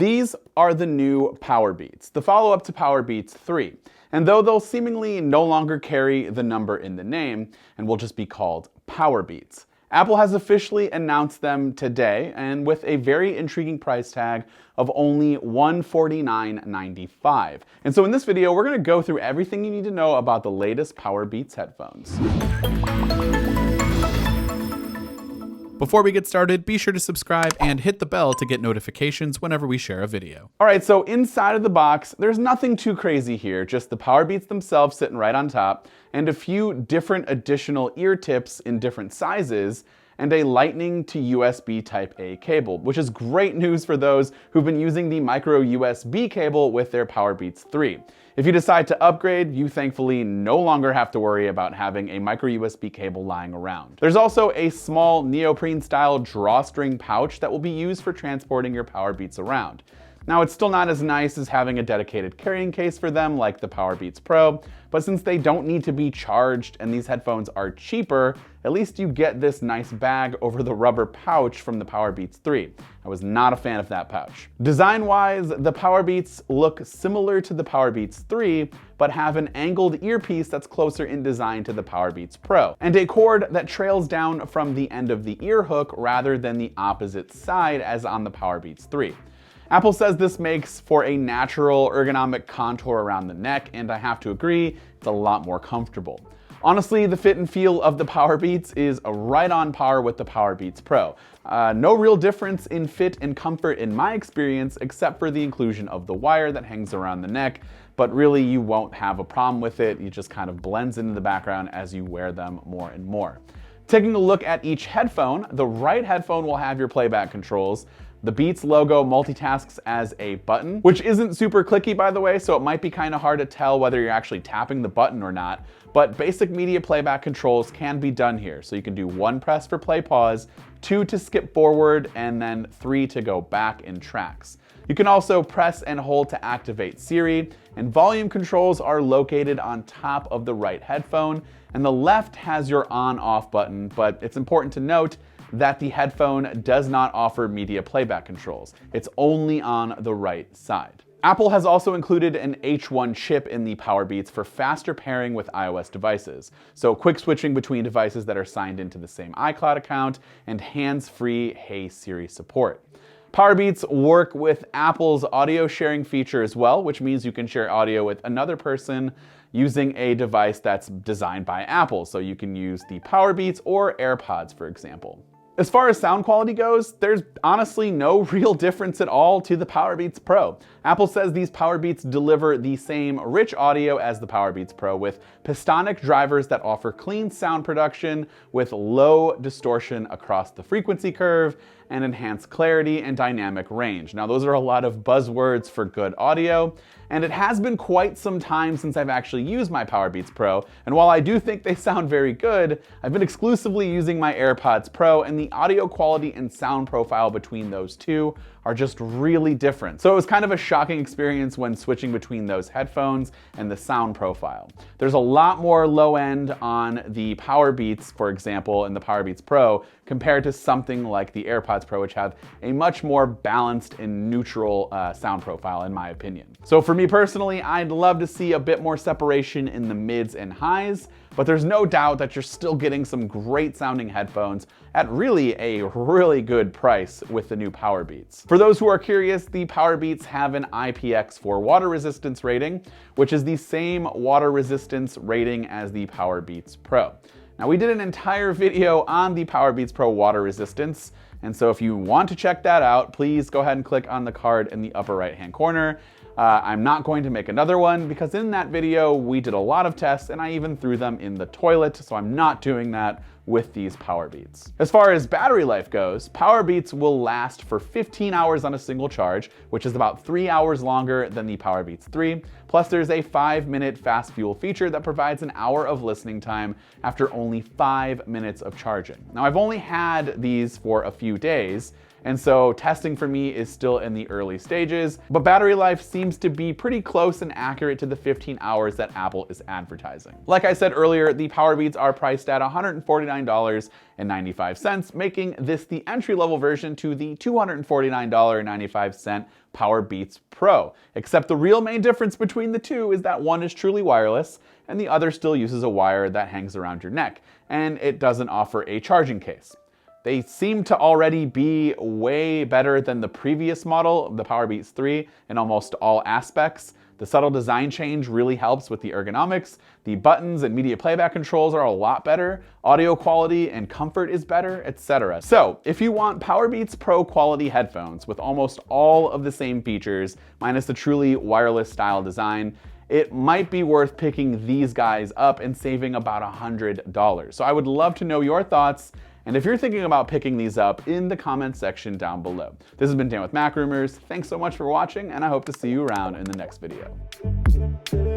These are the new Powerbeats, the follow-up to Powerbeats 3. And though they'll seemingly no longer carry the number in the name and will just be called Powerbeats, Apple has officially announced them today, and with a very intriguing price tag of only $149.95. And so in this video, we're going to go through everything you need to know about the latest Powerbeats headphones. Before we get started, be sure to subscribe and hit the bell to get notifications whenever we share a video. All right, so inside of the box, there's nothing too crazy here, just the Powerbeats themselves sitting right on top, and a few different additional ear tips in different sizes, and a Lightning to USB Type-A cable, which is great news for those who've been using the micro USB cable with their Powerbeats 3. If you decide to upgrade, you thankfully no longer have to worry about having a micro USB cable lying around. There's also a small neoprene-style drawstring pouch that will be used for transporting your Powerbeats around. Now, it's still not as nice as having a dedicated carrying case for them like the Powerbeats Pro, but since they don't need to be charged and these headphones are cheaper, at least you get this nice bag over the rubber pouch from the Powerbeats 3. I was not a fan of that pouch. Design-wise, the Powerbeats look similar to the Powerbeats 3, but have an angled earpiece that's closer in design to the Powerbeats Pro, and a cord that trails down from the end of the ear hook rather than the opposite side as on the Powerbeats 3. Apple says this makes for a natural ergonomic contour around the neck, and I have to agree, it's a lot more comfortable. Honestly, the fit and feel of the Powerbeats is right on par with the Powerbeats Pro. No real difference in fit and comfort in my experience, except for the inclusion of the wire that hangs around the neck, but really you won't have a problem with it. It just kind of blends into the background as you wear them more and more. Taking a look at each headphone, the right headphone will have your playback controls. The Beats logo multitasks as a button, which isn't super clicky by the way, so it might be kind of hard to tell whether you're actually tapping the button or not, but basic media playback controls can be done here. So you can do 1 press for play pause, 2 to skip forward, and then 3 to go back in tracks. You can also press and hold to activate Siri, and volume controls are located on top of the right headphone, and the left has your on-off button, but it's important to note that the headphone does not offer media playback controls. It's only on the right side. Apple has also included an H1 chip in the Powerbeats for faster pairing with iOS devices, so quick switching between devices that are signed into the same iCloud account, and hands-free Hey Siri support. Powerbeats work with Apple's audio sharing feature as well, which means you can share audio with another person using a device that's designed by Apple, so you can use the Powerbeats or AirPods, for example. As far as sound quality goes, there's honestly no real difference at all to the Powerbeats Pro. Apple says these Powerbeats deliver the same rich audio as the Powerbeats Pro with Pistonic drivers that offer clean sound production with low distortion across the frequency curve and enhanced clarity and dynamic range. Now, those are a lot of buzzwords for good audio, and it has been quite some time since I've actually used my Powerbeats Pro, and while I do think they sound very good, I've been exclusively using my AirPods Pro, and the audio quality and sound profile between those two are just really different. So it was kind of a shocking experience when switching between those headphones and the sound profile. There's a lot more low end on the Powerbeats, for example, in the Powerbeats Pro, compared to something like the AirPods Pro, which have a much more balanced and neutral sound profile, in my opinion. So for me personally, I'd love to see a bit more separation in the mids and highs, but there's no doubt that you're still getting some great sounding headphones at really a really good price with the new Powerbeats. For those who are curious, the Powerbeats have an IPX4 water resistance rating, which is the same water resistance rating as the Powerbeats Pro. Now, we did an entire video on the Powerbeats Pro water resistance, and so if you want to check that out, please go ahead and click on the card in the upper right-hand corner. I'm not going to make another one because in that video, we did a lot of tests and I even threw them in the toilet, so I'm not doing that with these Powerbeats. As far as battery life goes, Powerbeats will last for 15 hours on a single charge, which is about 3 hours longer than the Powerbeats 3. Plus there's a 5-minute fast fuel feature that provides an hour of listening time after only 5 minutes of charging. Now, I've only had these for a few days, and so testing for me is still in the early stages, but battery life seems to be pretty close and accurate to the 15 hours that Apple is advertising. Like I said earlier, the Powerbeats are priced at $149.95, making this the entry-level version to the $249.95 Powerbeats Pro. Except the real main difference between the two is that one is truly wireless and the other still uses a wire that hangs around your neck, and it doesn't offer a charging case. They seem to already be way better than the previous model, the Powerbeats 3, in almost all aspects. The subtle design change really helps with the ergonomics. The buttons and media playback controls are a lot better. Audio quality and comfort is better, etc. So, if you want Powerbeats Pro quality headphones with almost all of the same features, minus the truly wireless style design, it might be worth picking these guys up and saving about $100. So I would love to know your thoughts, and if you're thinking about picking these up, in the comments section down below. This has been Dan with Mac Rumors. Thanks so much for watching, and I hope to see you around in the next video.